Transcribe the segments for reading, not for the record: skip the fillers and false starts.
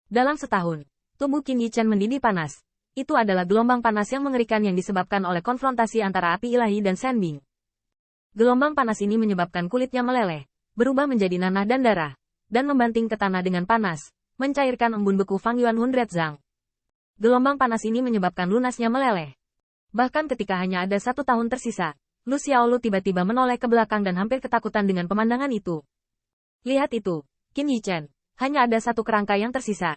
Dalam setahun, tubuh Qin Yichen mendidih panas. Itu adalah gelombang panas yang mengerikan yang disebabkan oleh konfrontasi antara api ilahi dan Shenbing. Gelombang panas ini menyebabkan kulitnya meleleh, berubah menjadi nanah dan darah, dan membanting ke tanah dengan panas, mencairkan embun beku Fang Yuan Hundred Zhang. Gelombang panas ini menyebabkan lunasnya meleleh. Bahkan ketika hanya ada 1 tahun tersisa, Lu Xiaolu tiba-tiba menoleh ke belakang dan hampir ketakutan dengan pemandangan itu. Lihat itu, Qin Yichen. Hanya ada 1 kerangka yang tersisa.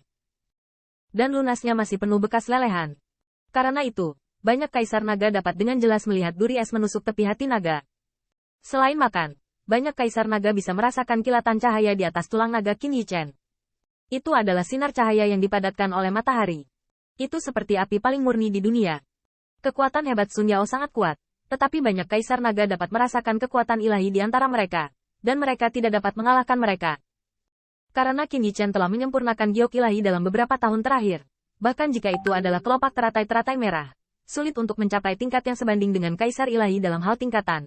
Dan lunasnya masih penuh bekas lelehan. Karena itu, banyak kaisar naga dapat dengan jelas melihat duri es menusuk tepi hati naga. Selain makan, banyak kaisar naga bisa merasakan kilatan cahaya di atas tulang naga Qin Yichen. Itu adalah sinar cahaya yang dipadatkan oleh matahari. Itu seperti api paling murni di dunia. Kekuatan hebat Sun Yao sangat kuat, tetapi banyak kaisar naga dapat merasakan kekuatan ilahi di antara mereka, dan mereka tidak dapat mengalahkan mereka. Karena Qin Yichen telah menyempurnakan giok ilahi dalam beberapa tahun terakhir. Bahkan jika itu adalah kelopak teratai-teratai merah, sulit untuk mencapai tingkat yang sebanding dengan kaisar ilahi dalam hal tingkatan.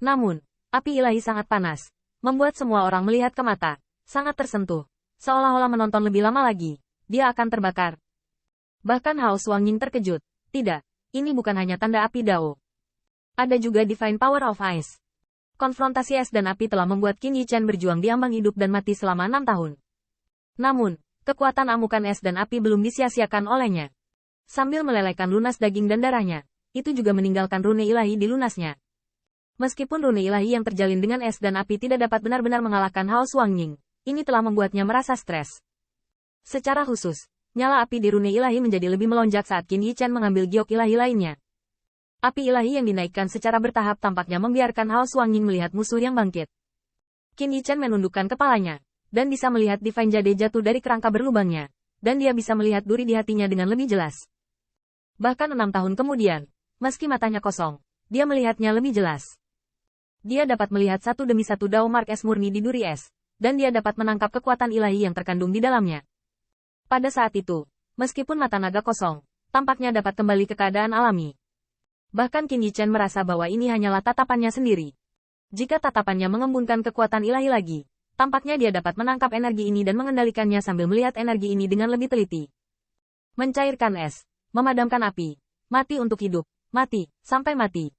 Namun, api ilahi sangat panas, membuat semua orang melihat ke mata, sangat tersentuh, seolah-olah menonton lebih lama lagi, dia akan terbakar. Bahkan Hao Xuangying terkejut, tidak, ini bukan hanya tanda api Dao. Ada juga Divine Power of Ice. Konfrontasi es dan api telah membuat Qin Yichen berjuang di ambang hidup dan mati selama 6 tahun. Namun, kekuatan amukan es dan api belum disia-siakan olehnya. Sambil melelehkan lunas daging dan darahnya, itu juga meninggalkan rune ilahi di lunasnya. Meskipun rune ilahi yang terjalin dengan es dan api tidak dapat benar-benar mengalahkan Hao Xuangying, ini telah membuatnya merasa stres. Secara khusus, nyala api di rune ilahi menjadi lebih melonjak saat Qin Yichen mengambil giok ilahi lainnya. Api ilahi yang dinaikkan secara bertahap tampaknya membiarkan Hao Xuangying melihat musuh yang bangkit. Qin Yichen menundukkan kepalanya, dan bisa melihat Divine Jade jatuh dari kerangka berlubangnya, dan dia bisa melihat duri di hatinya dengan lebih jelas. Bahkan 6 tahun kemudian, meski matanya kosong, dia melihatnya lebih jelas. Dia dapat melihat satu demi satu Dao Mark es murni di duri es, dan dia dapat menangkap kekuatan ilahi yang terkandung di dalamnya. Pada saat itu, meskipun mata naga kosong, tampaknya dapat kembali ke keadaan alami. Bahkan Qin Yichen merasa bahwa ini hanyalah tatapannya sendiri. Jika tatapannya mengembunkan kekuatan ilahi lagi, tampaknya dia dapat menangkap energi ini dan mengendalikannya sambil melihat energi ini dengan lebih teliti. Mencairkan es, memadamkan api, mati untuk hidup, mati, sampai mati.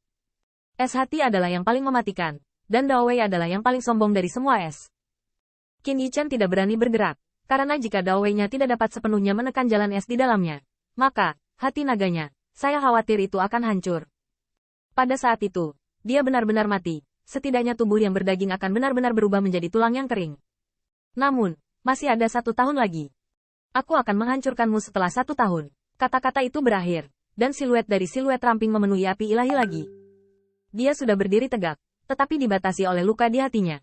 Es hati adalah yang paling mematikan, dan Dao Wei adalah yang paling sombong dari semua es. Qin Yichen tidak berani bergerak, karena jika Dao Wei-nya tidak dapat sepenuhnya menekan jalan es di dalamnya, maka, hati naganya, saya khawatir itu akan hancur. Pada saat itu, dia benar-benar mati, setidaknya tubuh yang berdaging akan benar-benar berubah menjadi tulang yang kering. Namun, masih ada 1 tahun lagi. Aku akan menghancurkanmu setelah 1 tahun. Kata-kata itu berakhir, dan siluet dari siluet ramping memenuhi api ilahi lagi. Dia sudah berdiri tegak, tetapi dibatasi oleh luka di hatinya.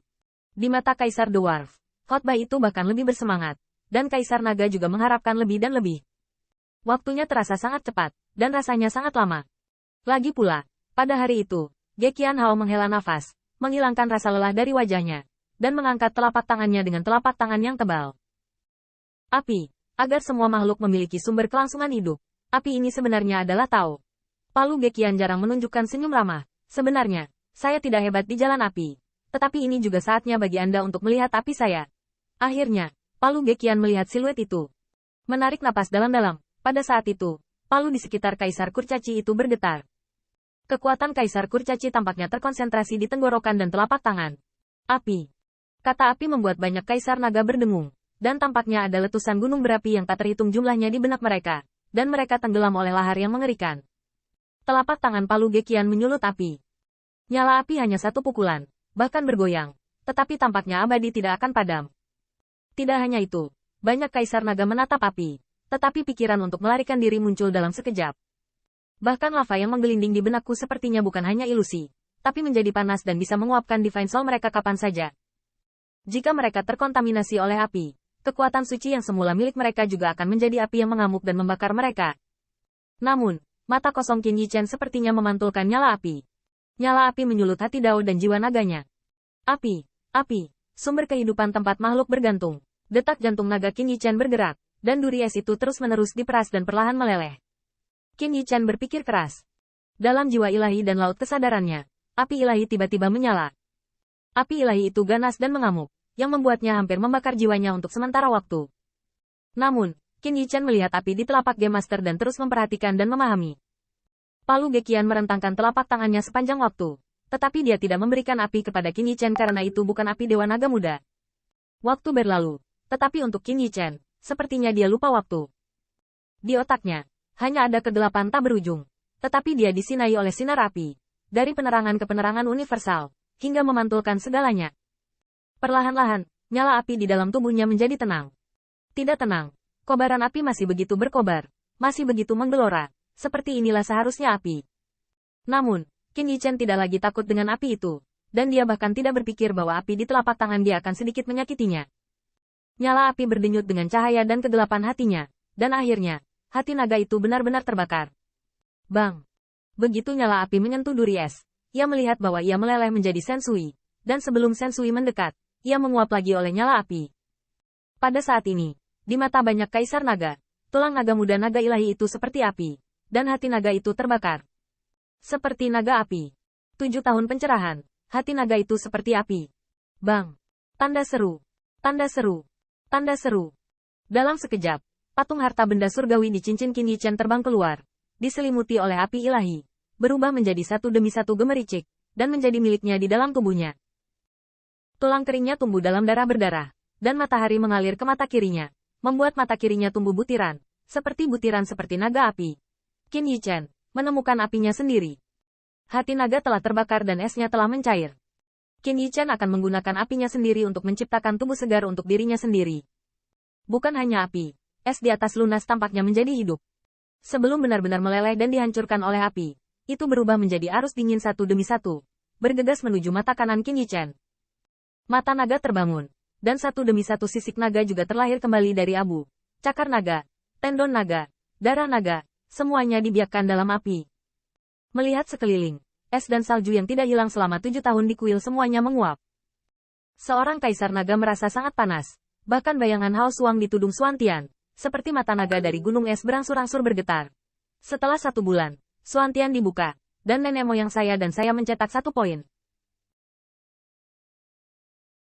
Di mata Kaisar Dwarf, khotbah itu bahkan lebih bersemangat, dan Kaisar Naga juga mengharapkan lebih dan lebih. Waktunya terasa sangat cepat, dan rasanya sangat lama. Lagi pula, pada hari itu, Ge Qianhao menghela nafas, menghilangkan rasa lelah dari wajahnya, dan mengangkat telapak tangannya dengan telapak tangan yang tebal. Api, agar semua makhluk memiliki sumber kelangsungan hidup. Api ini sebenarnya adalah Tao. Palu Ge Qian jarang menunjukkan senyum ramah. Sebenarnya, saya tidak hebat di jalan api. Tetapi ini juga saatnya bagi Anda untuk melihat api saya. Akhirnya, Palu Ge Qian melihat siluet itu. Menarik napas dalam-dalam. Pada saat itu, palu di sekitar Kaisar Kurcaci itu bergetar. Kekuatan Kaisar Kurcaci tampaknya terkonsentrasi di tenggorokan dan telapak tangan. Api. Kata api membuat banyak Kaisar Naga berdengung, dan tampaknya ada letusan gunung berapi yang tak terhitung jumlahnya di benak mereka, dan mereka tenggelam oleh lahar yang mengerikan. Telapak tangan Palu Ge Qian menyulut api. Nyala api hanya 1 pukulan, bahkan bergoyang, tetapi tampaknya abadi tidak akan padam. Tidak hanya itu, banyak Kaisar Naga menatap api. Tetapi pikiran untuk melarikan diri muncul dalam sekejap. Bahkan lava yang menggelinding di benakku sepertinya bukan hanya ilusi, tapi menjadi panas dan bisa menguapkan Divine Soul mereka kapan saja. Jika mereka terkontaminasi oleh api, kekuatan suci yang semula milik mereka juga akan menjadi api yang mengamuk dan membakar mereka. Namun, mata kosong Qin Yichen sepertinya memantulkan nyala api. Nyala api menyulut hati Dao dan jiwa naganya. Api, sumber kehidupan tempat makhluk bergantung. Detak jantung naga Qin Yichen bergerak. Dan duri es itu terus-menerus diperas dan perlahan meleleh. Qin Yichen berpikir keras. Dalam jiwa ilahi dan laut kesadarannya, api ilahi tiba-tiba menyala. Api ilahi itu ganas dan mengamuk, yang membuatnya hampir membakar jiwanya untuk sementara waktu. Namun, Qin Yichen melihat api di telapak Game Master dan terus memperhatikan dan memahami. Palu Gekian merentangkan telapak tangannya sepanjang waktu, tetapi dia tidak memberikan api kepada Qin Yichen karena itu bukan api Dewa Naga Muda. Waktu berlalu, tetapi untuk Qin Yichen, sepertinya dia lupa waktu. Di otaknya, hanya ada kegelapan tak berujung, tetapi dia disinai oleh sinar api, dari penerangan ke penerangan universal, hingga memantulkan segalanya. Perlahan-lahan, nyala api di dalam tubuhnya menjadi tenang. Tidak tenang, kobaran api masih begitu berkobar, masih begitu menggelora. Seperti inilah seharusnya api. Namun, Qin Yichen tidak lagi takut dengan api itu, dan dia bahkan tidak berpikir bahwa api di telapak tangan dia akan sedikit menyakitinya. Nyala api berdenyut dengan cahaya dan kegelapan hatinya, dan akhirnya, hati naga itu benar-benar terbakar. Bang! Begitu nyala api menyentuh duri es, ia melihat bahwa ia meleleh menjadi Sensui, dan sebelum Sensui mendekat, ia menguap lagi oleh nyala api. Pada saat ini, di mata banyak kaisar naga, tulang naga muda naga ilahi itu seperti api. Dan hati naga itu terbakar. Seperti naga api. 7 tahun pencerahan, hati naga itu seperti api. Bang! Tanda seru. Tanda seru. Tanda seru. Dalam sekejap, patung harta benda surgawi di cincin Qin Yichen terbang keluar, diselimuti oleh api ilahi, berubah menjadi satu demi satu gemericik, dan menjadi miliknya di dalam tubuhnya. Tulang keringnya tumbuh dalam darah berdarah, dan matahari mengalir ke mata kirinya, membuat mata kirinya tumbuh butiran seperti naga api. Qin Yichen menemukan apinya sendiri. Hati naga telah terbakar dan esnya telah mencair. Qin Yichen akan menggunakan apinya sendiri untuk menciptakan tubuh segar untuk dirinya sendiri. Bukan hanya api, es di atas lunas tampaknya menjadi hidup. Sebelum benar-benar meleleh dan dihancurkan oleh api, itu berubah menjadi arus dingin satu demi satu, bergegas menuju mata kanan Qin Yichen. Mata naga terbangun, dan satu demi satu sisik naga juga terlahir kembali dari abu, cakar naga, tendon naga, darah naga. Semuanya dibiakkan dalam api. Melihat sekeliling, es dan salju yang tidak hilang selama 7 tahun di kuil semuanya menguap. Seorang kaisar naga merasa sangat panas. Bahkan bayangan Hao Suang di tudung Xuantian, seperti mata naga dari gunung es berangsur-angsur bergetar. Setelah 1 bulan, Xuantian dibuka, dan nenek moyang saya dan saya mencetak 1 poin.